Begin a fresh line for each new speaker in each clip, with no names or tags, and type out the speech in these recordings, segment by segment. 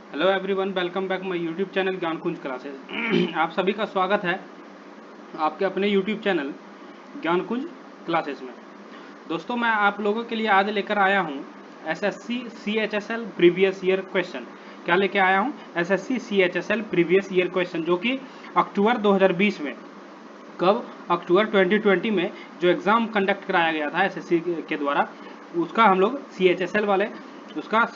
Hello everyone, welcome back my YouTube channel Gyankunj classes. आप सभी का स्वागत है आपके अपने यूट्यूब चैनल ज्ञानकुंज क्लासेस में। दोस्तों, मैं आप लोगों के लिए आज लेकर आया हूं SSC CHSL previous year question. क्या लेकर आया हूं? SSC CHSL previous year question, जो कि अक्टूबर 2020 में, कब, अक्टूबर 2020 में जो एग्ज़ाम कंडक्ट कराया गया था एसएससी के द्वारा, उसका हम लोग सीएचएसएल वाले उसका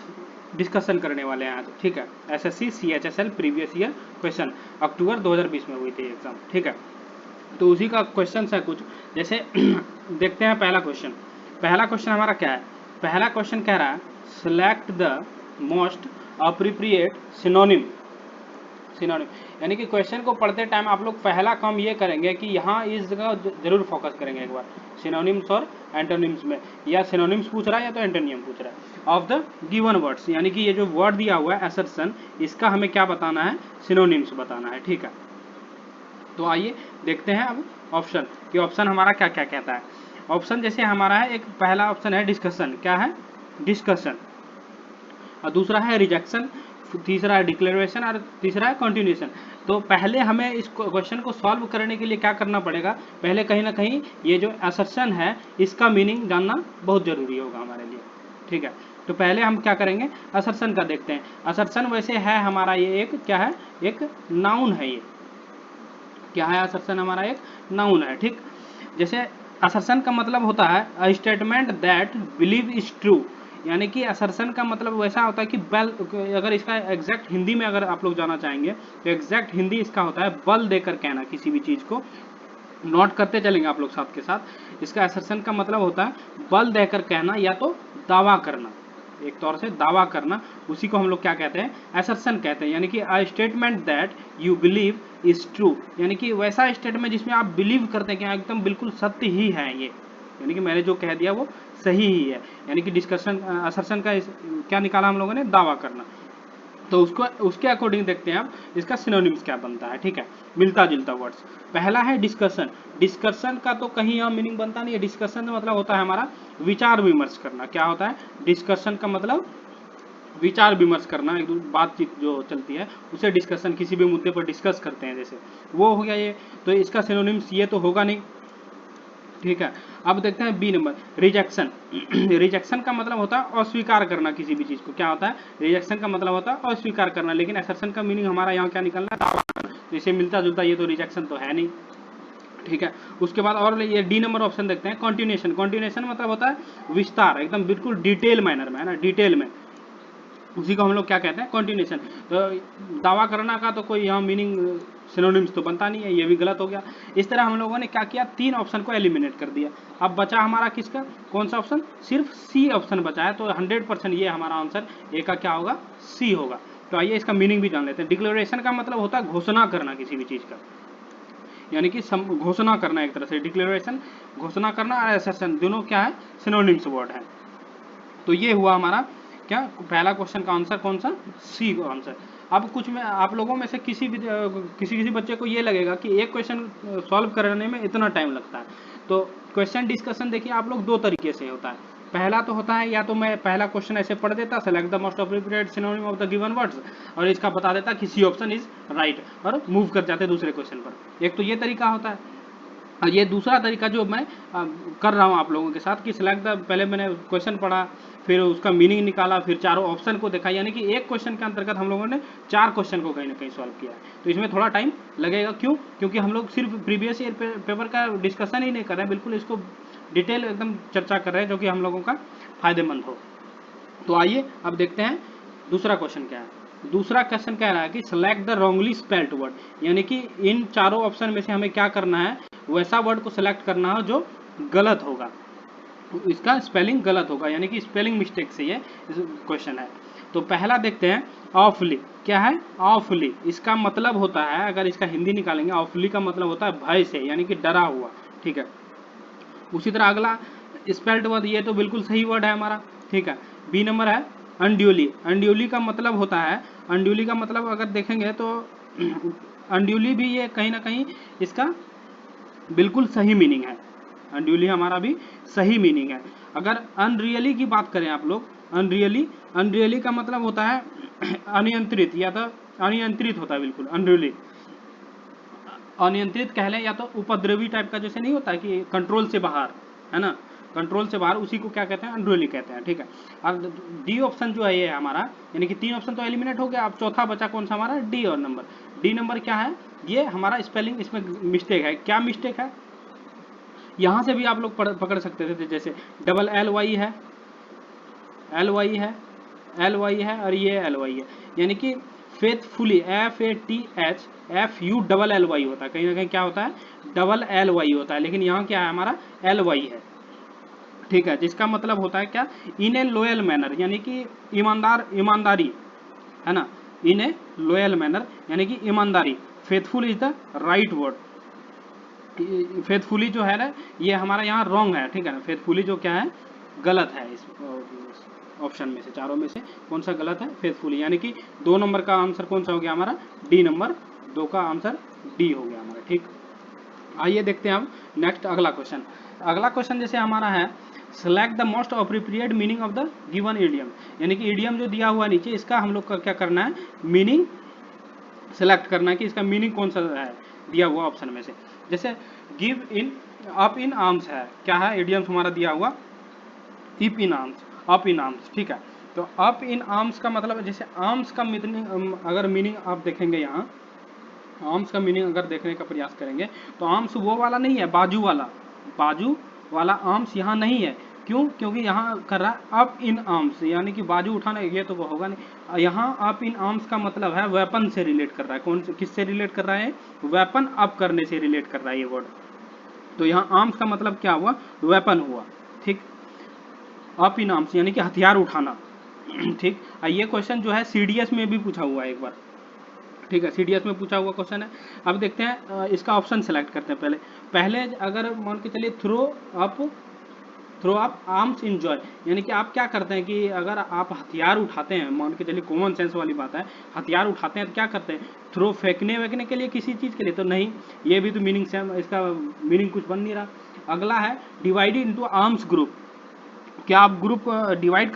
डिस्कशन करने वाले हैं आज। ठीक है, SSC CHSL previous year question October 2020 में हुई थी एग्ज़ाम। ठीक है, तो उसी का क्वेश्चन है कुछ जैसे देखते हैं। पहला क्वेश्चन हमारा क्या है? पहला क्वेश्चन कह रहा है select the most appropriate synonym. यानी कि क्वेश्चन को पढ़ते टाइम आप लोग पहला काम ये करेंगे कि यहाँ इस जगह जरूर फोकस करेंगे एक बार, सिनोनिम्स और एंटोनिम्स में। या सिनोनिम्स पूछ रहा है या तो एंटोनियम पूछ रहा है ऑफ द गिवन वर्ड्स, यानी कि ये जो वर्ड दिया हुआ है असर्शन, इसका हमें क्या बताना है? सिनोनिम्स बताना है। ठीक है, तो आइए देखते हैं अब ऑप्शन कि ऑप्शन हमारा क्या क्या कहता है। ऑप्शन जैसे हमारा है, एक पहला ऑप्शन है डिस्कशन। क्या है? डिस्कशन। और दूसरा है रिजेक्शन, तीसरा है डिक्लेरेशन और तीसरा है कंटिन्यूएशन। तो पहले हमें इस क्वेश्चन को सॉल्व करने के लिए क्या करना पड़ेगा? पहले कहीं ना कहीं ये जो असर्शन है इसका मीनिंग जानना बहुत जरूरी होगा हमारे लिए। ठीक है, तो पहले हम क्या करेंगे? असर्शन का देखते हैं। असर्शन वैसे है हमारा ये एक क्या है? एक नाउन है। ये क्या है? असर्शन हमारा एक नाउन है। ठीक, जैसे असर्शन का मतलब होता है a statement that believe is true. यानी कि असर्शन का मतलब वैसा होता है कि बल, अगर इसका एग्जैक्ट हिंदी में अगर आप लोग जाना चाहेंगे तो एग्जैक्ट हिंदी इसका होता है बल देकर कहना किसी भी चीज को। नोट करते चलेंगे आप लोग साथ के साथ। इसका असर्शन का मतलब होता है बल देकर कहना या तो दावा करना, एक तौर से दावा करना। उसी को हम लोग क्या कहते हैं? असर्शन कहते हैं। यानी कि a statement that you believe is true, यानी कि वैसा स्टेटमेंट जिसमें आप बिलीव करते हैं कि एकदम बिल्कुल सत्य ही है ये, यानी कि मैंने जो कह दिया वो सही ही है। यानी कि डिस्कशन असर्शन का क्या निकाला हम लोगों ने? दावा करना। तो उसको उसके अकॉर्डिंग देखते हैं अब इसका सिनोनिम्स क्या बनता है। ठीक है, मिलता जुलता वर्ड्स। पहला है डिस्कशन। डिस्कशन का तो कहीं यहाँ मीनिंग बनता नहीं है। डिस्कशन का मतलब होता है हमारा विचार विमर्श करना। क्या होता है? डिस्कशन का मतलब विचार विमर्श करना, एक बातचीत जो चलती है उसे डिस्कशन, किसी भी मुद्दे पर डिस्कस करते हैं जैसे, वो हो गया ये। तो इसका सिनोनिम्स ये तो होगा नहीं। ठीक है, अब देखते हैं बी नंबर, रिजेक्शन। रिजेक्शन का मतलब होता है अस्वीकार करना किसी भी चीज को। क्या होता है? रिजेक्शन का मतलब होता है अस्वीकार करना। लेकिन असर्शन का मीनिंग हमारा यहाँ क्या निकलना है? दावा करना। जैसे मिलता जुलता, ये तो रिजेक्शन तो है नहीं। ठीक है, उसके बाद और ये डी नंबर ऑप्शन देखते हैं, कंटिन्यूएशन। कंटिन्यूएशन मतलब होता है विस्तार, एकदम बिल्कुल डिटेल मैनर में, है ना, डिटेल में। उसी को हम लोग क्या कहते हैं? कंटिन्यूएशन। तो दावा करना का तो कोई यहाँ मीनिंग सिनोनिम्स तो बनता नहीं है, ये भी गलत हो गया। इस तरह हम लोगों ने क्या किया? तीन ऑप्शन को एलिमिनेट कर दिया। अब बचा हमारा किसका? कौन सा ऑप्शन? सिर्फ सी ऑप्शन बचा है। तो 100% ये हमारा आंसर ए का क्या होगा? सी होगा। तो आइए इसका मीनिंग भी जान लेते हैं। डिक्लेरेशन का मतलब होता है घोषणा करना किसी भी चीज का, यानी कि घोषणा करना एक तरह से। डिक्लेरेशन घोषणा करना और असर्शन दोनों क्या है? सिनोनिम्स वर्ड है। तो ये हुआ हमारा क्या? पहला क्वेश्चन का आंसर कौन सा? सी का आंसर। अब कुछ में आप लोगों में से किसी बच्चे को ये लगेगा कि एक क्वेश्चन सॉल्व करने में इतना टाइम लगता है। तो क्वेश्चन डिस्कशन देखिए आप लोग दो तरीके से होता है। पहला तो होता है या तो मैं पहला क्वेश्चन ऐसे पढ़ देता, select the most appropriate synonym of the given words, और इसका बता देता कि सी ऑप्शन इज राइट, और मूव कर जाते दूसरे क्वेश्चन पर। एक तो ये तरीका होता है। और ये दूसरा तरीका जो मैं कर रहा हूँ आप लोगों के साथ कि सिलेक्ट द, पहले मैंने क्वेश्चन पढ़ा, फिर उसका मीनिंग निकाला, फिर चारों ऑप्शन को देखा। यानी कि एक क्वेश्चन के अंतर्गत हम लोगों ने चार क्वेश्चन को कहीं ना कहीं सॉल्व किया है। तो इसमें थोड़ा टाइम लगेगा। क्यों? क्योंकि हम लोग सिर्फ प्रीवियस ईयर पेपर का डिस्कशन ही नहीं कर रहे हैं, बिल्कुल इसको डिटेल एकदम चर्चा कर रहे हैं, जो कि हम लोगों का फायदेमंद हो। तो आइए अब देखते हैं दूसरा क्वेश्चन क्या है। दूसरा क्वेश्चन कह रहा है कि select the wrongly spelled word, यानी कि इन चारों ऑप्शन में से हमें क्या करना है? वैसा वर्ड को सिलेक्ट करना हो जो गलत होगा, इसका स्पेलिंग गलत होगा, यानी कि स्पेलिंग मिस्टेक से ये क्वेश्चन है। तो पहला देखते हैं, ऑफली। क्या है? ऑफली। इसका मतलब होता है, अगर इसका हिंदी निकालेंगे, ऑफली का मतलब होता है भय से, यानी कि डरा हुआ। ठीक है, उसी तरह अगला स्पेल्ड वर्ड, ये तो बिल्कुल सही वर्ड है हमारा। ठीक है, बी नंबर है अनड्यूली। अनड्यूली का मतलब होता है, अनड्यूली का मतलब अगर देखेंगे तो अनड्यूली भी ये कहीं ना कहीं इसका बिल्कुल सही मीनिंग है। अनड्यूली हमारा भी सही मीनिंग है। अगर अनरियली की बात करें आप लोग, अनरियली, अनरियली का मतलब होता है अनियंत्रित या तो अनियंत्रित होता है, बिल्कुल अनरूली, अनियंत्रित कह लें या तो उपद्रवी टाइप का, जैसे नहीं होता कि कंट्रोल से बाहर, है ना, कंट्रोल से बाहर, उसी को क्या कहते हैं, अनरूली कहते हैं। ठीक है, अब डी ऑप्शन जो है ये हमारा, यानी कि 3 ऑप्शन तो एलिमिनेट हो गया। अब चौथा बचा कौन सा हमारा, डी और नंबर। डी नंबर क्या है, ये हमारा स्पेलिंग, इसमें मिस्टेक है। क्या मिस्टेक है, यहाँ से भी आप लोग पकड़ सकते थे, जैसे डबल एल वाई है, एल वाई है, एल वाई है, और ये एल वाई है, यानी कि फेथफुली FATHFULLY होता है, कहीं ना कहीं क्या होता है, डबल एल वाई होता है, लेकिन यहाँ क्या है हमारा एल वाई है। ठीक है, जिसका मतलब होता है क्या, इन ए लॉयल मैनर, यानी कि ईमानदारी, है ना, इन ए लॉयल मैनर यानी कि ईमानदारी। Faithful is the right word, faithfully जो है ना ये हमारा यहाँ रॉन्ग है। ठीक है ना, फेथफुली जो क्या है, गलत है। इस ऑप्शन में से, चारों में से कौन सा गलत है, फेथफुली, यानी कि 2 नंबर का आंसर कौन सा हो गया हमारा, डी नंबर, 2 का आंसर डी हो गया हमारा। ठीक, आइए देखते हैं अब नेक्स्ट अगला क्वेश्चन। अगला क्वेश्चन जैसे हमारा है, select the most appropriate meaning of the given idiom, यानी कि इडियम जो दिया हुआ नीचे, इसका हम लोग का क्या करना है, मीनिंग सेलेक्ट करना है कि इसका मीनिंग कौन सा है दिया हुआ ऑप्शन में से। जैसे give in up in arms है, क्या है इडियम्स हमारा दिया हुआ, इप in arms, up in arms. ठीक है, तो अप इन आर्म्स का मतलब, जैसे आर्म्स का अगर मीनिंग आप देखेंगे, यहाँ आर्म्स का मीनिंग अगर देखने का प्रयास करेंगे तो आर्म्स वो वाला नहीं है, बाजू वाला, बाजू वाला आर्म्स यहाँ नहीं है। क्यों, क्योंकि यहाँ कर रहा है अप इन आर्म्स, यानी कि बाजू उठाना, ये तो होगा नहीं। यहाँ अप इन आर्म्स का मतलब है वेपन से रिलेट कर रहा है। कौन से, किससे रिलेट कर रहा है, वेपन अप करने से रिलेट कर रहा है ये वर्ड। तो यहाँ आर्म्स का मतलब क्या हुआ, वेपन हुआ। ठीक, अप इन आर्म्स यानी कि हथियार उठाना। ठीक, ये क्वेश्चन जो है CDS में भी पूछा हुआ है एक बार। ठीक है, CDS में पूछा हुआ क्वेश्चन है। अब देखते हैं, इसका ऑप्शन सेलेक्ट करते हैं। पहले अगर मान के चलिए थ्रो अप आर्म्स इंजॉय, यानी कि आप क्या करते हैं कि अगर आप हथियार उठाते हैं, मान के चलिए कॉमन सेंस वाली बात है, हथियार उठाते हैं तो क्या करते हैं, थ्रो फेंकने वेकने के लिए, किसी चीज़ के लिए तो नहीं। ये भी तो मीनिंग सेम, इसका मीनिंग कुछ बन नहीं रहा। अगला है डिवाइडेड इंटू आर्म्स ग्रुप, क्या आप ग्रुप डिवाइड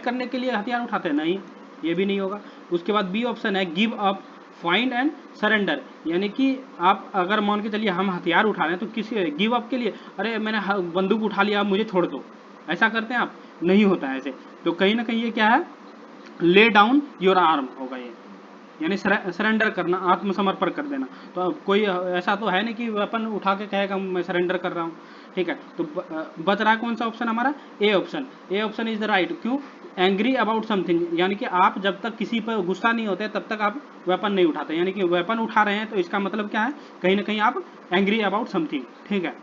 करने के लिए हथियार उठाते हैं, नहीं, ये भी नहीं होगा। उसके बाद बी ऑप्शन है give up find and surrender, यानी कि आप अगर मान के चलिए हम हथियार उठा रहे हैं तो किसी गिव अप के लिए, अरे मैंने बंदूक उठा लिया, आप मुझे छोड़ दो, ऐसा करते हैं आप, नहीं होता है ऐसे। तो कहीं ना कहीं ये क्या है, ले डाउन योर आर्म होगा ये, यानी सरेंडर करना, आत्मसमर्पण कर देना। तो अब कोई ऐसा तो है नहीं कि वेपन उठा के कहेगा मैं सरेंडर कर रहा हूँ। ठीक है, तो बच रहा है कौन सा ऑप्शन हमारा, A option. A option is the right. क्यों, एंग्री अबाउट समथिंग, यानी कि आप जब तक किसी पर गुस्सा नहीं होते तब तक आप वेपन नहीं उठाते, यानी कि वेपन उठा रहे हैं तो इसका मतलब क्या है, कहीं ना कहीं आप एंग्री अबाउट समथिंग। ठीक है,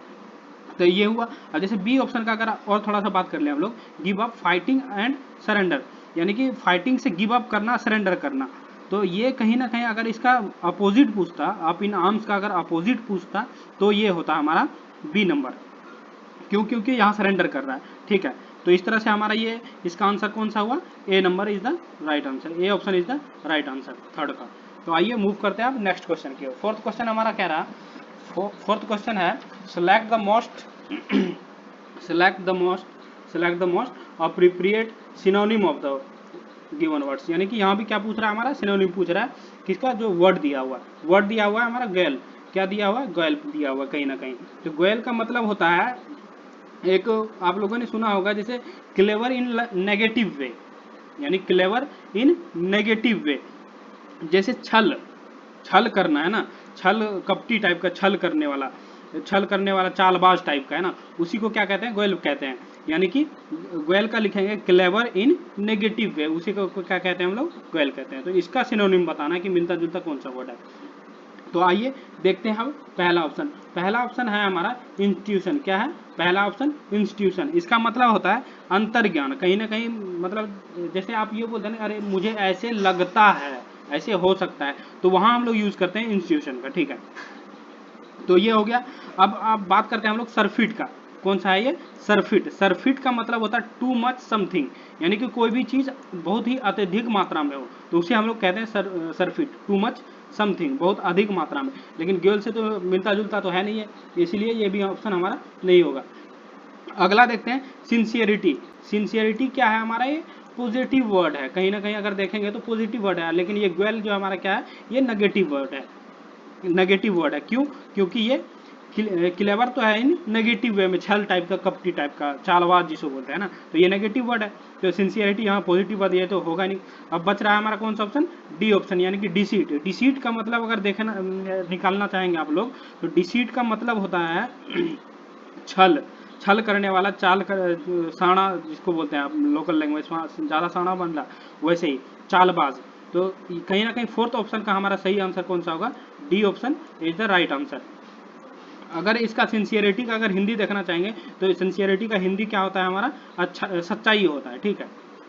तो ये हुआ। अब जैसे बी ऑप्शन का अगर और थोड़ा सा बात कर ले हम लोग, give up fighting and surrender, यानी कि फाइटिंग से गिव अप करना, सरेंडर करना। तो ये कहीं ना कहीं अगर इसका अपोजिट पूछता, आप इन आर्म्स का अगर अपोजिट पूछता तो ये होता हमारा बी नंबर। क्यों, क्योंकि यहाँ सरेंडर कर रहा है। ठीक है, तो इस तरह से हमारा ये, इसका आंसर कौन सा हुआ, A number is the right answer, A option is the right answer third का। तो आइए मूव करते हैं आप नेक्स्ट क्वेश्चन की ओर। फोर्थ क्वेश्चन हमारा कह रहा, फोर्थ क्वेश्चन है select the most appropriate synonym of the given words, यानी कि यहाँ भी क्या पूछ रहा है हमारा, सिनोनिम पूछ रहा है किसका, जो वर्ड दिया हुआ है हमारा गैल, क्या दिया हुआ है, गैल दिया हुआ कहीं ना कहीं। तो गैल का मतलब होता है, एक आप लोगों ने सुना होगा जैसे क्लेवर इन नेगेटिव वे, यानी क्लेवर इन नेगेटिव वे, जैसे छल करना है ना, छल कपटी टाइप का, छल करने वाला चालबाज टाइप का है ना, उसी को क्या कहते हैं, गोयल कहते हैं। यानी कि गोयल का लिखेंगे क्लेवर इन नेगेटिव वे, उसी को क्या कहते हैं हम लोग, गोयल कहते हैं। तो इसका सिनोनिम बताना है कि मिलता जुलता कौन सा वर्ड है। तो आइए देखते हैं हम पहला ऑप्शन है हमारा इंस्टीट्यूशन। क्या है पहला ऑप्शन, इंस्टीट्यूशन। इसका मतलब होता है अंतर्ज्ञान, कहीं ना कहीं मतलब जैसे आप ये बोलते हैं अरे मुझे ऐसे लगता है, ऐसे हो सकता है, तो वहां हम लोग यूज करते हैं इंस्टीट्यूशन का। ठीक है, तो ये हो गया। अब आप बात करते हैं हम लोग सरफिट का। कौन सा है ये, सरफिट का मतलब होता है टू मच समथिंग, यानी कि कोई भी चीज बहुत ही अत्यधिक मात्रा में हो तो उसे हम लोग कहते हैं सरफिट, टू मच समथिंग, बहुत अधिक मात्रा में। लेकिन ग्योल से तो मिलता जुलता तो है नहीं है, इसलिए ये भी ऑप्शन हमारा नहीं होगा। अगला देखते हैं सिंसियरिटी। सिंसियरिटी क्या है हमारा, ये पॉजिटिव वर्ड है, कहीं ना कहीं अगर देखेंगे तो पॉजिटिव वर्ड है, लेकिन ये ग्वेल जो हमारा क्या है, ये नेगेटिव वर्ड है, नेगेटिव वर्ड है। क्यों? क्योंकि ये क्लेवर तो है इन नेगेटिव वे में, छल टाइप का, कपटी टाइप का, चालबाज जिसको बोलते हैं ना, तो ये नेगेटिव वर्ड है। तो सिंसियरिटी यहाँ पॉजिटिव वर्ड, ये तो होगा नहीं। अब बच रहा है हमारा कौन सा ऑप्शन, डी ऑप्शन, यानी कि डिसीट। डिसीट का मतलब अगर देखना निकालना चाहेंगे आप लोग, तो डिसीट का मतलब होता है छल, छल करने वाला, चाल कर, साना जिसको बोलते हैं आप लोकल लैंग्वेज में, ज़्यादा साना बन रहा, वैसे ही चालबाज। तो कहीं ना कहीं फोर्थ ऑप्शन का हमारा सही आंसर कौन सा होगा, D option is the right answer. अगर इसका सिंसियरिटी का अगर हिंदी देखना चाहेंगे तो सिंसियरिटी का हिंदी क्या होता है हमारा, अच्छा सच्चाई होता है, ठीक है।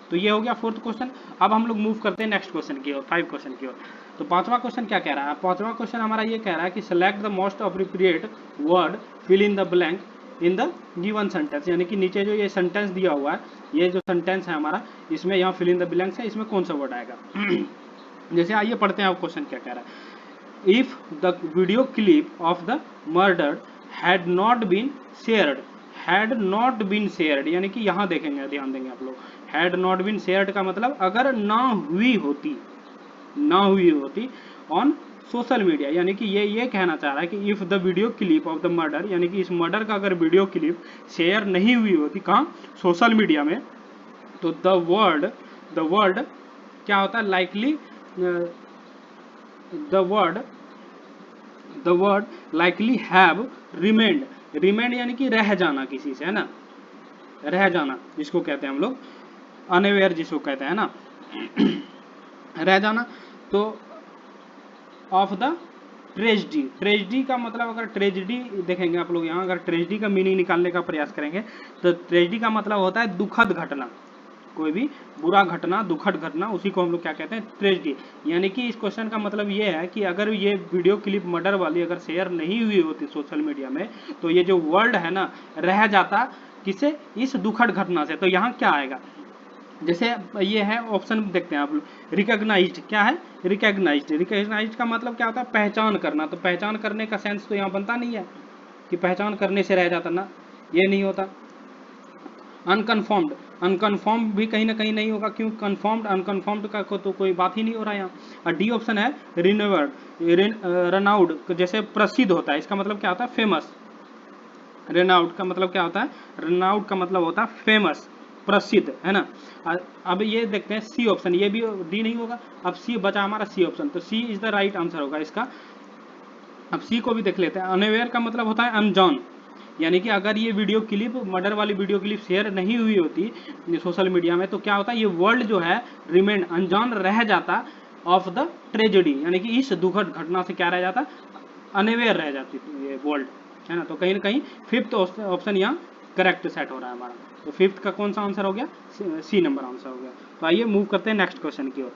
तो ये हो गया फोर्थ क्वेश्चन। अब हम लोग मूव करते हैं नेक्स्ट क्वेश्चन की ओर, 5 क्वेश्चन की ओर। तो पांचवा क्वेश्चन क्या कह रहा है, पांचवा क्वेश्चन हमारा ये कह रहा है कि select the most appropriate word, fill in the blank in the given sentence, यानी कि नीचे जो ये सेंटेंस दिया हुआ है, ये जो सेंटेंस है हमारा, इसमें यहाँ फिल इन द ब्लैंक्स है, इसमें कौन सा वर्ड आएगा। जैसे आइए पढ़ते हैं, आप क्वेश्चन क्या कह रहा है। If the video clip of the murder had not been shared, had not been shared, यानी कि यहाँ देखेंगे, ध्यान देंगे आप लोग, had not been shared का मतलब अगर ना हुई होती, ना हुई होती ऑन सोशल मीडिया, यानी कि ये कहना चाह रहा है कि if the video clip of the murder, यानी कि इस मर्डर का अगर वीडियो क्लिप शेयर नहीं हुई होती, कहाँ, सोशल मीडिया में, तो द वर्ड क्या होता है, likely, the word likely have remained, remained यानी कि रह जाना किसी से, है ना, रह जाना जिसको कहते हैं हम लोग, अनअवेयर जिसको कहते हैं ना, रह जाना। तो ऑफ द ट्रेजिडी, ट्रेजिडी का मतलब अगर ट्रेजिडी देखेंगे आप लोग यहाँ, अगर ट्रेजिडी का मीनिंग निकालने का प्रयास करेंगे तो ट्रेजिडी का मतलब होता है दुखद घटना, कोई भी बुरा घटना, दुखद घटना, उसी को हम लोग क्या कहते हैं, ट्रेजिडी। यानी कि इस क्वेश्चन का मतलब ये है कि अगर ये वीडियो क्लिप मर्डर वाली अगर शेयर नहीं हुई होती सोशल मीडिया में, तो ये जो वर्ड है ना, रह जाता किसे, इस दुखद घटना से। तो यहाँ क्या आएगा, जैसे ये है ऑप्शन देखते हैं आप लोग, रिकॉग्नाइज्ड, क्या है, रिकॉग्नाइज्ड। रिकॉग्नाइज्ड का मतलब क्या होता है, पहचान करना। तो पहचान करने का सेंस तो यहाँ बनता नहीं है कि पहचान करने से रह जाता ना, ये नहीं होता। अनकन्फर्म्ड, अनकन्फर्म भी कहीं ना कहीं नहीं होगा, क्यों, कन्फर्म्ड अनकन्फर्म्ड का तो कोई बात ही नहीं हो रहा यहाँ। और डी ऑप्शन है रिनोवर्ड, रनाउड, जैसे प्रसिद्ध होता है, इसका मतलब क्या होता है, फेमस। रेनाउड का मतलब क्या होता है, रेनाउड का मतलब होता है फेमस, प्रसिद्ध, है ना। अब ये देखते हैं सी ऑप्शन, ये भी डी नहीं होगा, अब सी बचा हमारा सी ऑप्शन, तो सी इज द राइट आंसर होगा इसका। अब सी को भी देख लेते हैं। अनअवेयर का मतलब होता है अनजान, यानी कि अगर ये वीडियो क्लिप, मर्डर वाली वीडियो क्लिप शेयर नहीं हुई होती सोशल मीडिया में, तो क्या होता है, ये वर्ल्ड जो है रिमेन, अनजान रह जाता, ऑफ द ट्रेजेडी, यानी कि इस दुखद घटना से क्या रह जाता, अनअवेयर रह जाती ये वर्ल्ड, है ना। तो कहीं ना कहीं फिफ्थ ऑप्शन यहाँ करेक्ट सेट हो रहा है हमारा। तो फिफ्थ का कौन सा आंसर हो गया, सी नंबर आंसर हो गया। तो आइए मूव करते हैं नेक्स्ट क्वेश्चन की ओर।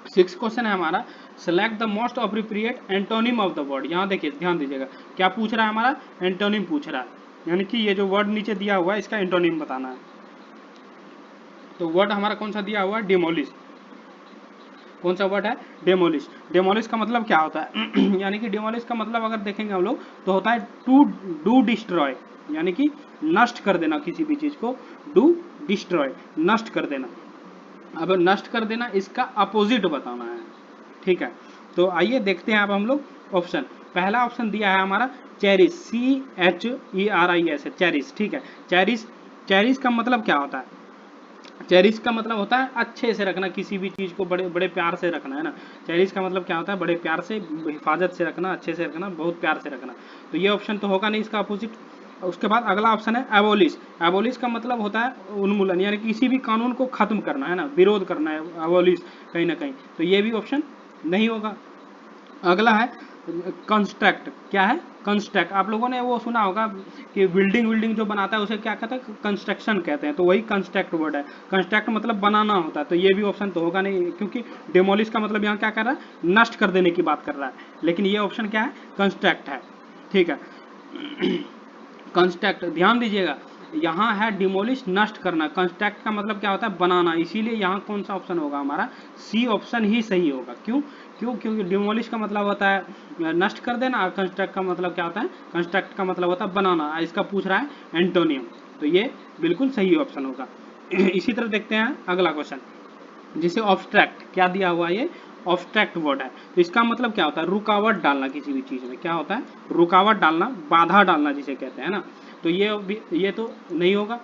6 क्वेश्चन है हमारा, select the most appropriate antonym of the word. यहाँ देखिए, ध्यान दीजिएगा, क्या पूछ रहा है हमारा, एंटोनिम पूछ रहा है, यानी कि ये जो वर्ड नीचे दिया हुआ है इसका एंटोनिम बताना है। तो वर्ड हमारा कौन सा दिया हुआ है, डिमोलिश। कौन सा वर्ड है, डेमोलिश। डेमोलिश का मतलब क्या होता है यानी कि डेमोलिश का मतलब अगर देखेंगे हम लोग तो होता है टू डू डिस्ट्रॉय, यानी कि नष्ट कर देना किसी भी चीज को, डू डिस्ट्रॉय, नष्ट कर देना। अब नष्ट कर देना इसका अपोजिट बताना है, ठीक है। तो आइए देखते हैं अब हम लोग ऑप्शन। पहला ऑप्शन दिया है हमारा चेरिश, CHERIS, चेरिश, ठीक है। चेरिश, चेरिश का मतलब क्या होता है, चेरिश का मतलब होता है अच्छे से रखना, किसी भी चीज को बड़े बड़े प्यार से रखना, है ना। चेरिश का मतलब क्या होता है, बड़े प्यार से, हिफाजत से रखना, अच्छे से रखना, बहुत प्यार से रखना। तो ये ऑप्शन तो होगा नहीं, इसका अपोजिट। उसके बाद अगला ऑप्शन है एबोलिश। एबोलिश का मतलब होता है उन्मूलन, यानी किसी भी कानून को खत्म करना, है ना, विरोध करना है, एबोलिश कहीं ना कहीं। तो ये भी ऑप्शन नहीं होगा। अगला है कंस्ट्रक्ट, क्या है, कंस्ट्रक्ट। आप लोगों ने वो सुना होगा कि बिल्डिंग जो बनाता है उसे क्या कहते हैं, कंस्ट्रक्शन कहते हैं, तो वही कंस्ट्रक्ट वर्ड है। कंस्ट्रक्ट मतलब बनाना होता है, तो ये भी ऑप्शन तो होगा नहीं, क्योंकि डेमोलिश का मतलब यहाँ क्या कर रहा है, नष्ट कर देने की बात कर रहा है, लेकिन ये ऑप्शन क्या है, कंस्ट्रक्ट है, ठीक है। कंस्ट्रक्ट, ध्यान दीजिएगा, यहाँ है डिमोलिश, नष्ट करना, कंस्ट्रक्ट का मतलब क्या होता है, बनाना, इसीलिए यहाँ कौन सा ऑप्शन होगा हमारा, सी ऑप्शन ही सही होगा। क्यों, क्योंकि डिमोलिश का मतलब होता है नष्ट कर देना, और कंस्ट्रक्ट का मतलब क्या होता है, कंस्ट्रक्ट का मतलब होता है बनाना, इसका पूछ रहा है एंटोनियम, तो ये बिल्कुल सही ऑप्शन होगा। इसी तरह देखते हैं अगला क्वेश्चन, जिसे ऑब्स्ट्रैक्ट क्या दिया हुआ है, ये ऑब्स्ट्रैक्ट वर्ड है। तो इसका मतलब क्या होता है, रुकावट डालना किसी भी चीज में, क्या होता है, रुकावट डालना, बाधा डालना जिसे कहते हैं ना। तो ये तो नहीं होगा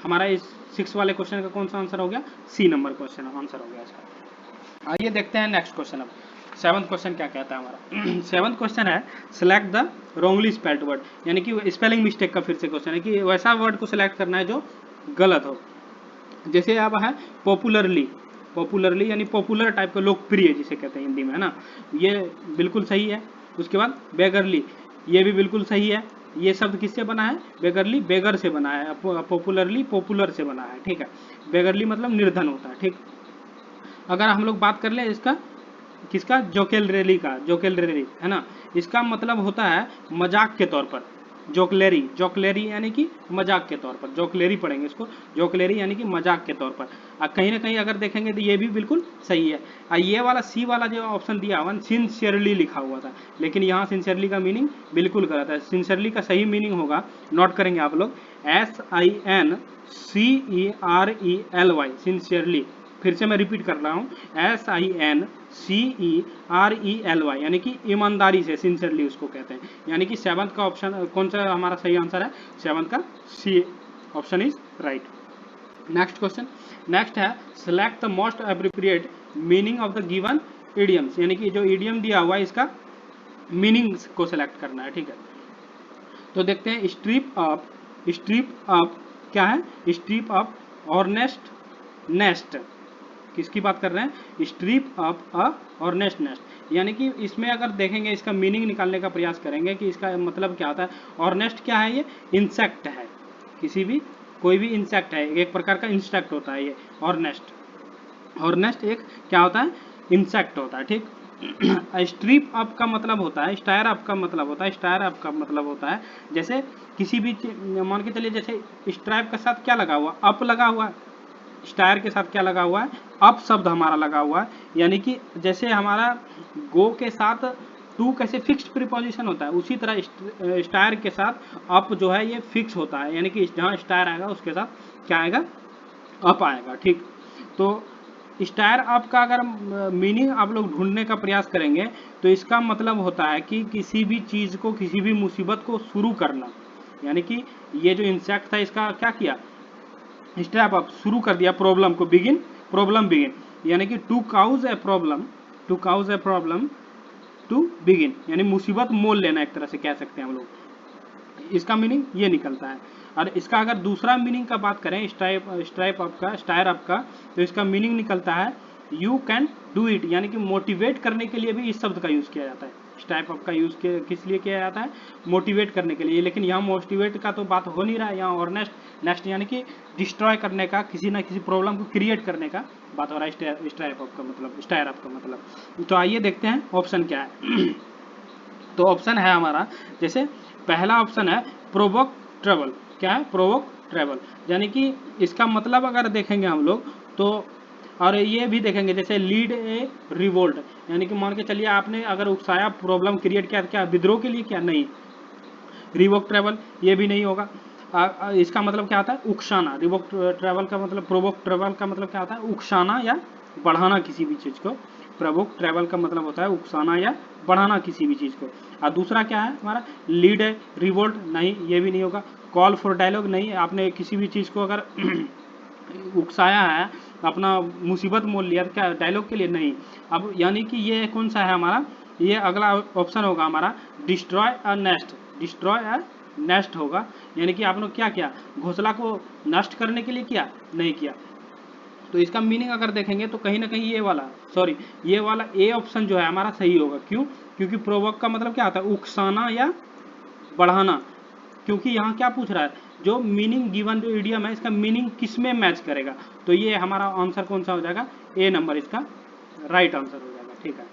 हमारा। इस 6 वाले क्वेश्चन का कौन सा आंसर हो गया, सी नंबर क्वेश्चन आंसर हो गया इसका। आइए देखते हैं नेक्स्ट क्वेश्चन। अब 7th क्वेश्चन क्या कहता है हमारा। 7th क्वेश्चन है select the wrongly spelled word, यानी कि स्पेलिंग मिस्टेक का फिर से क्वेश्चन है कि वैसा वर्ड को सिलेक्ट करना है जो गलत हो। जैसे अब है पॉपुलरली, पॉपुलरली यानी पॉपुलर टाइप का, लोकप्रिय जिसे कहते हैं हिंदी में, है ना, ये बिल्कुल सही है। उसके बाद बेगरली, ये भी बिल्कुल सही है। ये शब्द किससे बना है, बेगरली बेगर से बना है, पॉपुलरली पॉपुलर से बना है, ठीक है। बेगरली मतलब निर्धन होता है, ठीक। अगर हम लोग बात कर ले इसका, किसका, जोकेलरेली का, जोकेलरेली है ना, इसका मतलब होता है मजाक के तौर पर। जोकलेरी, जोकलेरी यानी कि मजाक के तौर पर, जोकलेरी पढ़ेंगे इसको, जोकलेरी यानी कि मजाक के तौर पर। कहीं ना कहीं अगर देखेंगे तो ये भी बिल्कुल सही है। ये वाला सी वाला जो ऑप्शन दिया हुआ, सिंसियरली लिखा हुआ था, लेकिन यहाँ सिंसियरली का मीनिंग बिल्कुल गलत है। सिंसियरली का सही मीनिंग होगा, नोट करेंगे आप लोग, SINCERELY, सिंसियरली। फिर से मैं रिपीट कर रहा हूँ, SINCERELY, यानी कि ईमानदारी से, सिंसियरली उसको कहते हैं। यानी कि 7th का ऑप्शन कौन सा हमारा सही आंसर है, 7th का C option is right. Next question, next है select the most appropriate meaning of the given idioms, यानी कि जो इडियम दिया हुआ है इसका मीनिंग को सिलेक्ट करना है, ठीक है। तो देखते हैं, स्ट्रिप अप, स्ट्रिप अप क्या है, स्ट्रिप अप ऑर्नेस्ट नेस्ट, किसकी बात कर रहे हैं, स्ट्रिप अप अ ऑर्नेस्ट नेस्ट। यानी कि इसमें अगर देखेंगे, इसका मीनिंग निकालने का प्रयास करेंगे कि इसका मतलब क्या होता है। ऑर्नेस्ट क्या है, ये इंसेक्ट है, किसी भी कोई भी इंसेक्ट है, एक प्रकार का इंसेक्ट होता है ये ऑर्नेस्ट। ऑर्नेस्ट एक क्या होता है, इंसेक्ट होता है, ठीक। स्ट्रिप अप का मतलब होता है, स्टायर अप का मतलब होता है, स्टायर अप का मतलब होता है जैसे किसी भी मान के चलिए, जैसे स्ट्राइप के साथ क्या लगा हुआ, अप लगा हुआ है, स्टायर के साथ क्या लगा हुआ है, अप शब्द हमारा लगा हुआ है। यानी कि जैसे हमारा गो के साथ टू कैसे फिक्स्ड प्रीपोजिशन होता है, उसी तरह स्टायर के साथ अप जो है ये फिक्स होता है। यानी कि जहाँ स्टायर आएगा उसके साथ क्या आएगा, अप आएगा, ठीक। तो स्टायर अप का अगर मीनिंग आप लोग ढूंढने का प्रयास करेंगे तो इसका मतलब होता है कि किसी भी चीज को, किसी भी मुसीबत को शुरू करना। यानी कि ये जो इंसेक्ट था इसका क्या किया, स्टेप अप, शुरू कर दिया प्रॉब्लम को, बिगिन, प्रॉब्लम बिगिन। यानी कि to cause a problem, to cause a problem to begin, यानी मुसीबत मोल लेना, एक तरह से कह सकते हैं हम लोग। इसका मीनिंग ये निकलता है। और इसका अगर दूसरा मीनिंग का बात करें, स्ट्राइप अप का, स्टायर अप का, तो इसका मीनिंग निकलता है यू कैन डू इट, यानी कि मोटिवेट करने के लिए भी इस शब्द का यूज किया जाता है। स्टाइप अप का यूज किस लिए किया जाता है, मोटिवेट करने के लिए। लेकिन यहाँ मोटिवेट का तो बात हो नहीं रहा है यहाँ, और नेक्स्ट यानी कि डिस्ट्रॉय करने का, किसी ना किसी प्रॉब्लम को क्रिएट करने का बात हो रहा है स्टाइप अप का मतलब, स्टायर अप का मतलब। तो आइए देखते हैं ऑप्शन क्या है। तो ऑप्शन है हमारा, जैसे पहला ऑप्शन है प्रोवोक ट्रबल, क्या है, प्रोवोक ट्रबल, यानी कि इसका मतलब अगर देखेंगे हम लोग तो, और ये भी देखेंगे जैसे लीड ए रिवोल्ट, यानी कि मान के चलिए आपने अगर उकसाया, प्रॉब्लम क्रिएट किया, क्या विद्रोह के लिए, क्या नहीं, रिवोक ट्रैवल ये भी नहीं होगा। इसका मतलब क्या होता है, उकसाना। रिवोक ट्रैवल का मतलब, प्रोवोक ट्रैवल का मतलब क्या होता है, उकसाना या बढ़ाना किसी भी चीज को। प्रोवोक ट्रैवल का मतलब होता है उकसाना या बढ़ाना किसी भी चीज को। और दूसरा क्या है हमारा, लीड है रिवोल्ट, नहीं ये भी नहीं होगा। कॉल फॉर डायलॉग, नहीं, आपने किसी भी चीज को अगर उकसाया है, अपना मुसीबत मोल लिया, तो क्या डायलॉग के लिए, नहीं। अब यानी कि ये कौन सा है हमारा, ये अगला ऑप्शन होगा हमारा, डिस्ट्रॉय अ नेस्ट, डिस्ट्रॉय अ नेस्ट होगा। यानी कि आपने क्या किया, घोंसला को नष्ट करने के लिए किया, नहीं किया। तो इसका मीनिंग अगर देखेंगे तो कहीं ना कहीं ये वाला, सॉरी, ये वाला ए ऑप्शन जो है हमारा सही होगा। क्यों, क्योंकि प्रोवोक का मतलब क्या होता है, उकसाना या बढ़ाना। क्योंकि यहाँ क्या पूछ रहा है, जो मीनिंग गिवन जो इडियम है इसका मीनिंग किस में मैच करेगा। तो ये हमारा आंसर कौन सा हो जाएगा, ए नंबर इसका राइट आंसर हो जाएगा, ठीक है।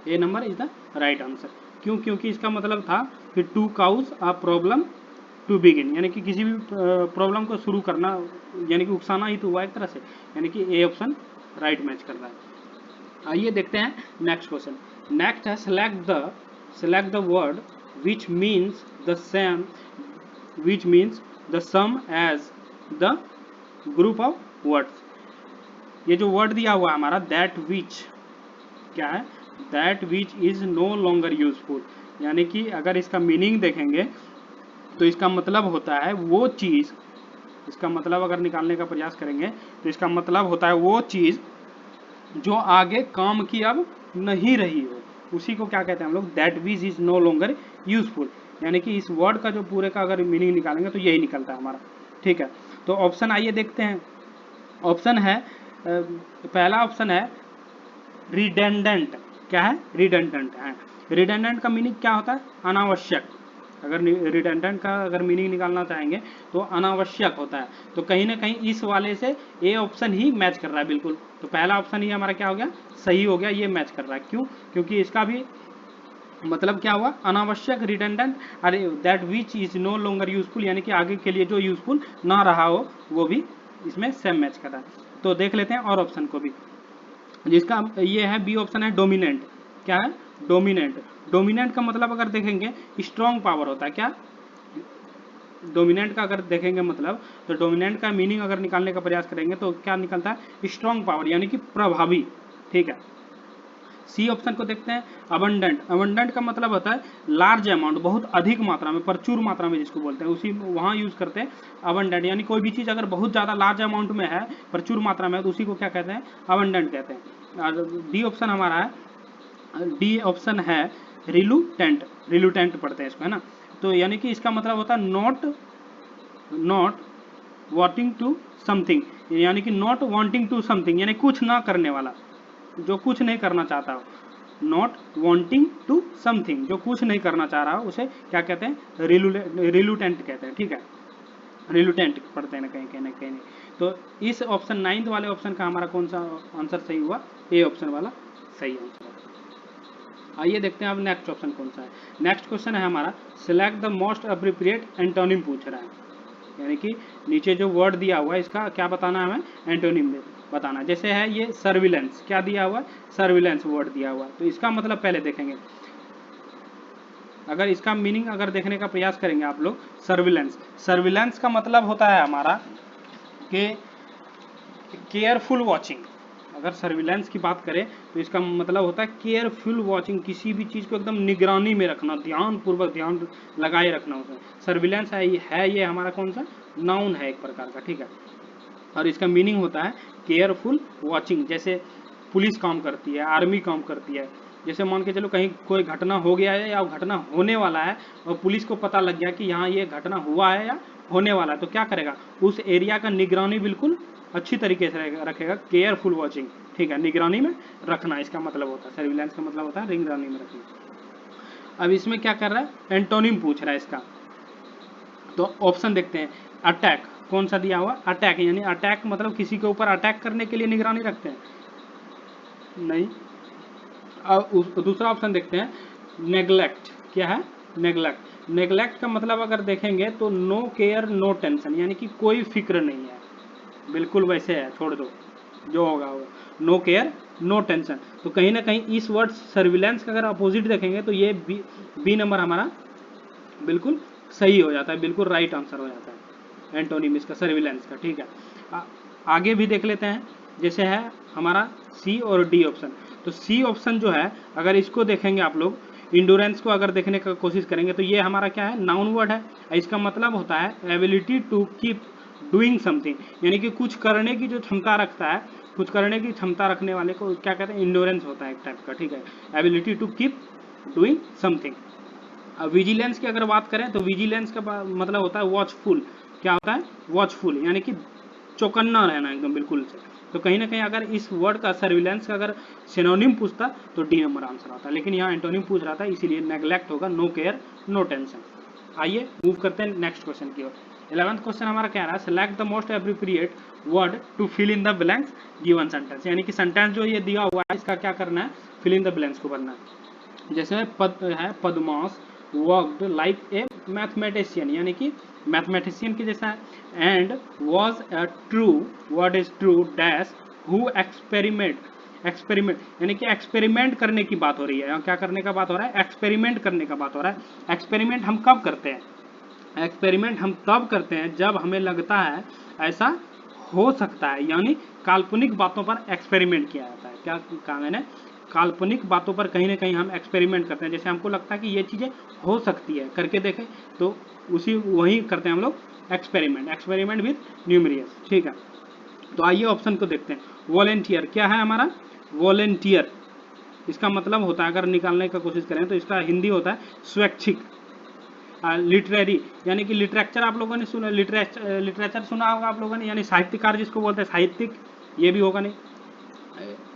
A number is the right answer. क्यों, क्योंकि इसका मतलब था कि to cause a problem to begin, यानी कि किसी भी प्रॉब्लम को शुरू करना, यानी कि उकसाना ही तो हुआ एक तरह से। यानी कि ए ऑप्शन राइट मैच कर रहा है। आइए देखते हैं नेक्स्ट क्वेश्चन। नेक्स्ट है select the word which means the same, which means the same as the group of words. ये जो वर्ड दिया हुआ है हमारा दैट विच, क्या है, that which is no longer useful, यानी कि अगर इसका मीनिंग देखेंगे तो इसका मतलब होता है वो चीज, इसका मतलब अगर निकालने का प्रयास करेंगे तो इसका मतलब होता है वो चीज जो आगे काम की अब नहीं रही हो, उसी को क्या कहते हैं हम लोग, that which is no longer useful. यानी कि इस वर्ड का जो पूरे का अगर मीनिंग निकालेंगे तो यही निकलता है हमारा। ठीक है, तो ऑप्शन आइए देखते हैं। ऑप्शन है पहला ऑप्शन है रिडेंडेंट। क्या है, रिडेंडेंट है। रिडेंडेंट का मीनिंग क्या होता है, अनावश्यक। अगर रिडेंडेंट का अगर मीनिंग निकालना चाहेंगे तो अनावश्यक होता है। तो कहीं ना कहीं इस वाले से ए ऑप्शन ही मैच कर रहा है बिल्कुल। तो पहला ऑप्शन ही हमारा क्या हो गया, सही हो गया, ये मैच कर रहा है। क्यों, क्योंकि इसका भी मतलब क्या हुआ, अनावश्यक, रिडेंडेंट, अरे that which is no longer useful, यानी कि आगे के लिए जो यूजफुल ना रहा हो वो भी इसमें सेम मैच कर रहा है। तो देख लेते हैं और ऑप्शन को भी, जिसका ये है बी ऑप्शन है डोमिनेंट। क्या है, डोमिनेंट। डोमिनेंट का मतलब अगर देखेंगे स्ट्रॉन्ग पावर होता है। क्या, डोमिनेंट का अगर देखेंगे मतलब, तो डोमिनेंट का मीनिंग अगर निकालने का प्रयास करेंगे तो क्या निकलता है, स्ट्रॉन्ग पावर, यानी कि प्रभावी। ठीक है, सी ऑप्शन को देखते हैं अबंडेंट। अबंडेंट का मतलब होता है लार्ज अमाउंट, बहुत अधिक मात्रा में, प्रचुर मात्रा में जिसको बोलते हैं, उसी वहां यूज करते हैं अबंडेंट। यानी कोई भी चीज अगर बहुत ज्यादा लार्ज अमाउंट में है, प्रचुर मात्रा में, तो उसी को क्या कहते हैं, अबंडेंट कहते हैं। और डी ऑप्शन हमारा है, डी ऑप्शन है रिलूटेंट। रिलूटेंट पढ़ते हैं इसको, है ना। तो यानी कि इसका मतलब होता है नॉट वांटिंग टू समथिंग, यानी कि नॉट वांटिंग टू समथिंग, यानी कुछ ना करने वाला, जो कुछ नहीं करना चाहता हो। नॉट वांटिंग टू समथिंग, जो कुछ नहीं करना चाह रहा हो, उसे क्या कहते हैं, रिलूटेंट कहते हैं। ठीक है, रिलूटेंट पढ़ते हैं ना कहीं कहीं ना कहीं। तो इस ऑप्शन 9 वाले ऑप्शन का हमारा कौन सा आंसर सही हुआ, ए ऑप्शन वाला सही आंसर है। आइए देखते हैं अब नेक्स्ट ऑप्शन कौन सा है। नेक्स्ट क्वेश्चन है हमारा select the most appropriate antonym पूछ रहा है, यानी कि नीचे जो वर्ड दिया हुआ है इसका क्या बताना है, हमें एंटोनिम में बताना। जैसे है ये सर्विलेंस, क्या दिया हुआ है, सर्विलेंस वर्ड दिया हुआ है। तो इसका मतलब पहले देखेंगे, अगर इसका मीनिंग अगर देखने का प्रयास करेंगे आप लोग, सर्विलेंस, सर्विलेंस का मतलब होता है हमारा कि केयरफुल वॉचिंग। अगर सर्विलेंस की बात करें तो इसका मतलब होता है केयरफुल वॉचिंग, किसी भी चीज को एकदम निगरानी में रखना, ध्यान पूर्वक ध्यान लगाए रखना उसमें। सर्विलेंस है ये हमारा कौन सा, नाउन है एक प्रकार का। ठीक है, और इसका मीनिंग होता है केयरफुल वॉचिंग। जैसे पुलिस काम करती है, आर्मी काम करती है। जैसे मान के चलो कहीं कोई घटना हो गया है या घटना होने वाला है और पुलिस को पता लग गया कि यहाँ ये घटना हुआ है या होने वाला है, तो क्या करेगा, उस एरिया का निगरानी बिल्कुल अच्छी तरीके से रखेगा, केयरफुल वॉचिंग। ठीक है, निगरानी में रखना इसका मतलब होता है, सर्विलेंस का मतलब होता है निगरानी में रखना। अब इसमें क्या कर रहा है, एंटोनिम पूछ रहा है इसका। तो ऑप्शन देखते हैं, अटैक, कौन सा दिया हुआ, अटैक, यानी अटैक मतलब किसी के ऊपर अटैक करने के लिए निगरानी रखते हैं, नहीं। अब दूसरा ऑप्शन देखते हैं, नेग्लेक्ट। क्या है, नेग्लेक्ट। नेग्लेक्ट का मतलब अगर देखेंगे तो नो केयर नो टेंशन, यानी कि कोई फिक्र नहीं है, बिल्कुल वैसे है, छोड़ दो, जो होगा होगा, नो केयर नो टेंशन। तो कहीं ना कहीं इस वर्ड सर्विलेंस का अगर अपोजिट देखेंगे तो ये बी नंबर हमारा बिल्कुल सही हो जाता है, बिल्कुल राइट आंसर हो जाता है एंटोनिम इसका, सर्विलेंस का। ठीक है, आगे भी देख लेते हैं। जैसे है हमारा सी और डी ऑप्शन। तो सी ऑप्शन जो है अगर इसको देखेंगे आप लोग, इंडोरेंस को अगर देखने का कोशिश करेंगे तो ये हमारा क्या है, नाउन वर्ड है। इसका मतलब होता है ability to keep doing something, यानी कि कुछ करने की जो क्षमता रखता है, कुछ करने की क्षमता रखने वाले को क्या कहते हैं, इंडोरेंस होता है एक टाइप का। ठीक है, ability to keep doing something. अब विजिलेंस की अगर बात करें तो विजिलेंस का मतलब होता है वॉचफुल। क्या होता है, वॉचफुल, यानी कि चौकन्ना रहना एकदम बिल्कुल से। तो कहीं ना कहीं अगर इस वर्ड का सर्विलेंस का अगर सिनोनिम पूछता तो डी नंबर आंसर आता, लेकिन यहाँ एंटोनिम पूछ रहा था इसीलिए नेग्लेक्ट होगा, नो केयर नो टेंशन। आइए मूव करते हैं नेक्स्ट क्वेश्चन की ओर। 11th क्वेश्चन हमारा क्या रहा है, select the most appropriate word to fill in the blanks given sentence, यानी कि सेंटेंस जो ये दिया हुआ है इसका क्या करना है, फिल इन द ब्लैंक्स को भरना है। जैसे पद है, पद्मास वर्कड लाइक ए मैथमेटिशियन, यानी कि मैथमेटिशियन के जैसा है। And was a true, word is true dash who experiment, यानी कि एक्सपेरिमेंट करने की बात हो रही है। क्या करने का बात हो रहा है, एक्सपेरिमेंट करने का बात हो रहा है। एक्सपेरिमेंट हम कब करते हैं, एक्सपेरिमेंट हम तब करते हैं जब हमें लगता है ऐसा हो सकता है, यानी काल्पनिक बातों पर एक्सपेरिमेंट किया जाता है। क्या कहा मैंने? काल्पनिक बातों पर कहीं ना कहीं हम एक्सपेरिमेंट करते हैं। जैसे हमको लगता है कि ये चीजें हो सकती है, करके देखें, तो उसी वही करते हैं हम लोग, एक्सपेरिमेंट विद न्यूमेरियस। ठीक है, तो आइए ऑप्शन को देखते हैं। वॉलेंटियर क्या है हमारा? वॉलेंटियर इसका मतलब होता है, अगर निकालने का कोशिश करें तो इसका हिंदी होता है स्वैच्छिक। लिटरेरी यानी कि लिटरेचर आप लोगों ने सुना, लिटरेचर सुना होगा आप लोगों ने, यानी साहित्यकार जिसको बोलते हैं, साहित्यिक, ये भी होगा नहीं,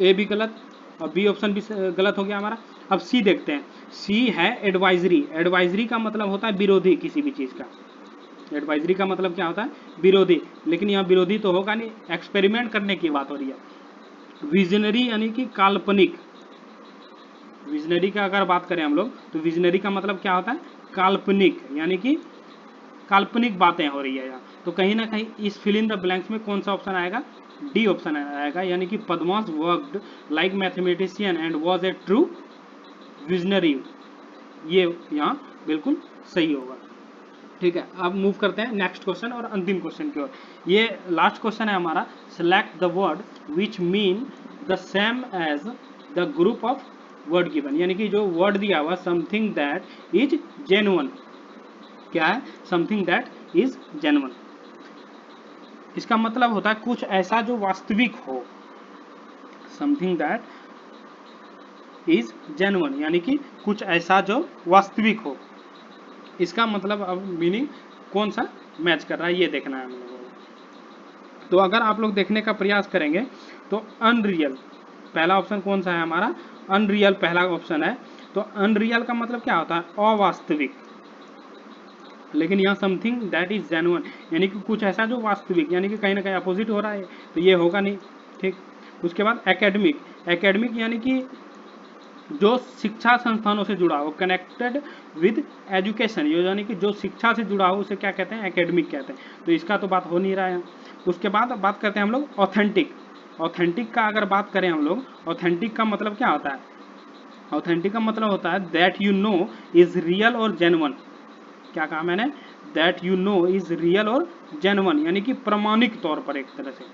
ए भी गलत और बी ऑप्शन भी गलत हो गया हमारा। अब सी देखते हैं। सी है एडवाइजरी। एडवाइजरी का मतलब होता है विरोधी किसी भी चीज का। एडवाइजरी का मतलब क्या होता है? विरोधी, लेकिन यहाँ विरोधी तो होगा नहीं, एक्सपेरिमेंट करने की बात हो रही है। विजनरी यानी कि काल्पनिक। विजनरी का अगर बात करें हम लोग, तो विजनरी का मतलब क्या होता है? काल्पनिक, यानी कि काल्पनिक बातें हो रही है यहाँ। तो कहीं ना कहीं इस फिल इन द ब्लैंक्स में कौन सा ऑप्शन आएगा? डी ऑप्शन आएगा, यानी कि पद्मास worked like mathematician and was a true visionary. ये यहाँ बिल्कुल सही होगा। ठीक है, अब मूव करते हैं नेक्स्ट क्वेश्चन और अंतिम क्वेश्चन की ओर। ये लास्ट क्वेश्चन है हमारा। Select the word which mean the same as the group of word given, यानी कि जो वर्ड दिया हुआ समथिंग दैट इज जेन्युइन। क्या है? Something that is genuine. इसका मतलब होता है कुछ ऐसा जो वास्तविक हो। समथिंग दैट इज जेन्युइन यानी कि कुछ ऐसा जो वास्तविक हो। इसका मतलब अब मीनिंग कौन सा मैच कर रहा है ये देखना है हम लोगों को। तो अगर आप लोग देखने का प्रयास करेंगे तो अनरियल पहला ऑप्शन कौन सा है हमारा? अनरियल पहला ऑप्शन है। तो अनरियल का मतलब क्या होता है? अवास्तविक। लेकिन यहाँ समथिंग दैट इज जेन्युइन यानी कि कुछ ऐसा जो वास्तविक, यानी कि कहीं ना कहीं अपोजिट हो रहा है, तो ये होगा नहीं। ठीक, उसके बाद एकेडमिक। एकेडमिक यानी कि जो शिक्षा संस्थानों से जुड़ा हो, कनेक्टेड विद एजुकेशन, यानी कि जो शिक्षा से जुड़ा हो उसे क्या कहते हैं? एकेडमिक कहते हैं। तो इसका तो बात हो नहीं रहा है। उसके बाद बात करते हैं हम लोग ऑथेंटिक। ऑथेंटिक का अगर बात करें हम लोग, ऑथेंटिक का मतलब क्या होता है? ऑथेंटिक का मतलब होता है that you know is real और जेन्युइन। क्या कहा मैंने? That you know is real और जेन्युइन, यानी कि प्रमाणिक तौर पर, एक तरह से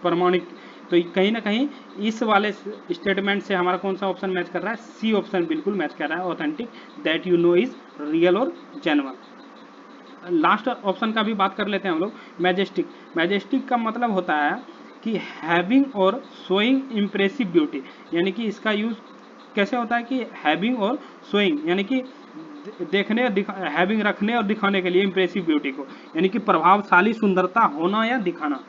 प्रमाणिक। तो कहीं ना कहीं इस वाले स्टेटमेंट से हमारा कौन सा ऑप्शन मैच कर रहा है? सी ऑप्शन बिल्कुल मैच कर रहा है, authentic, that you know is real और जेन्युइन। लास्ट ऑप्शन का भी बात कर लेते हैं हम लोग, मैजेस्टिक। मैजेस्टिक का मतलब होता है कि हैविंग और शोइंग इम्प्रेसिव ब्यूटी, यानी कि इसका यूज कैसे होता है? कि हैविंग और शोइंग यानी कि देखने और हैविंग रखने और दिखाने के लिए इम्प्रेसिव ब्यूटी को, यानी कि प्रभावशाली सुंदरता होना या दिखाना।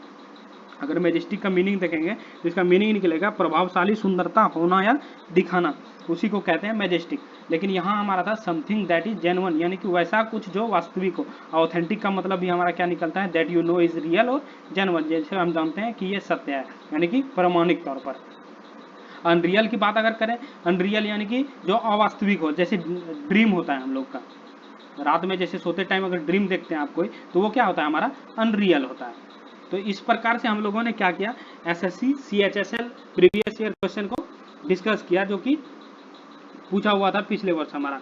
अगर मैजेस्टिक का मीनिंग देखेंगे तो इसका मीनिंग निकलेगा प्रभावशाली सुंदरता होना या दिखाना, उसी को कहते हैं मैजेस्टिक। लेकिन यहाँ हमारा था समथिंग दैट इज जेन्युइन, यानी कि वैसा कुछ जो वास्तविक हो। ऑथेंटिक का मतलब भी हमारा क्या निकलता है? That you know is real और जेन्युइन, जैसे हम जानते हैं कि ये सत्य है, यानी कि प्रमाणिक तौर पर। अनरियल की बात अगर करें, अनरियल यानी कि जो अवास्तविक हो, जैसे ड्रीम होता है हम लोग का, रात में जैसे सोते टाइम अगर ड्रीम देखते हैं आप कोई, तो वो क्या होता है? हमारा अनरियल होता है। तो इस प्रकार से हम लोगों ने क्या किया? SSC CHSL previous year question को डिस्कस किया, जो कि पूछा हुआ था पिछले वर्ष हमारा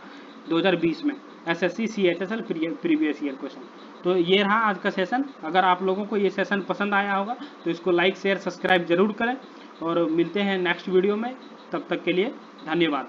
2020 में, SSC CHSL previous year question. तो ये रहा आज का सेशन। अगर आप लोगों को ये सेशन पसंद आया होगा तो इसको लाइक शेयर सब्सक्राइब जरूर करें, और मिलते हैं नेक्स्ट वीडियो में। तब तक के लिए धन्यवाद।